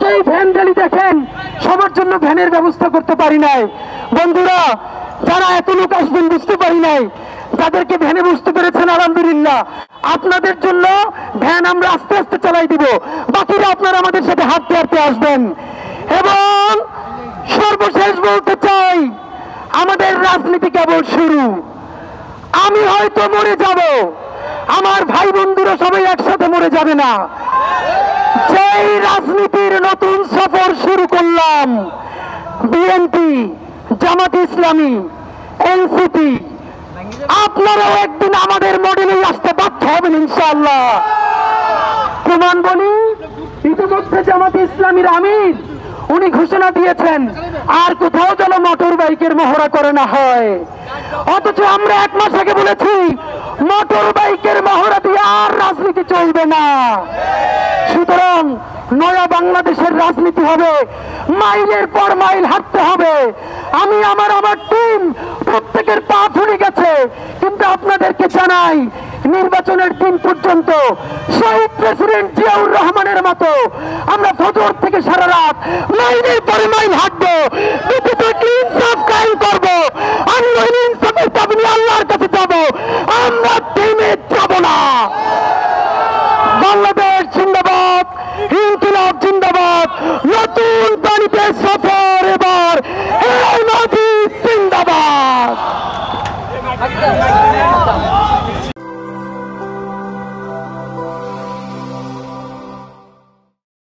যতই van rally দেখেন সবার জন্য ভ্যানের ব্যবস্থা করতে পারি নাই। বন্ধুরা, যারা এত লোক আসবেন বুঝতে পারি নাই, যাদেরকে ভ্যানে বুঝতে পেরেছেন আলহামদুলিল্লাহ। আপনাদের জন্য ভ্যান আমরা আস্তে আস্তে চালাই দিব, বাকিরা আপনারা আমাদের সাথে হাঁটতে হাঁটতে আসবেন। এবং সর্বশেষ বলতে চাই, আমাদের রাজনীতি কেবল শুরু। আমি হয়তো মরে যাব, আমার ভাই বন্ধুরা সবাই একসাথে মরে যাবে না। যেই রাজনীতির নতুন সফর শুরু করলাম, বিএনপি, জামাত ইসলামী, এনসিপি, আপনারাও একদিন আমাদের মডেলেই আসতে বাধ্য হবেন ইনশাআল্লাহ। প্রমাণ বলি, ইতিমধ্যে জামাত ইসলামীর আমির উনি ঘোষণা দিয়েছেন আর কোথাও যেন মোটর বাইকের মহড়া করে না হয়। অথচ আমরা 1 মাস আগে বলেছি মোটর বাইকের মহড়া দিয়ে আর রাজনীতি চলবে না। সুতরাং নয়া বাংলাদেশের রাজনীতি হবে, মাইলের পর মাইল হাঁটতে হবে। আমি আমার টিম প্রত্যেকের পা ফুলে গেছে, কিন্তু আপনাদেরকে জানাই, নির্বাচনের দিন পর্যন্ত শহীদ প্রেসিডেন্ট জিয়াউর রহমানের মতো আমরা ফজর থেকে সারা রাত মাইলের পরে মাইল হাঁটবো, ইনসাফ কায়েম করবো।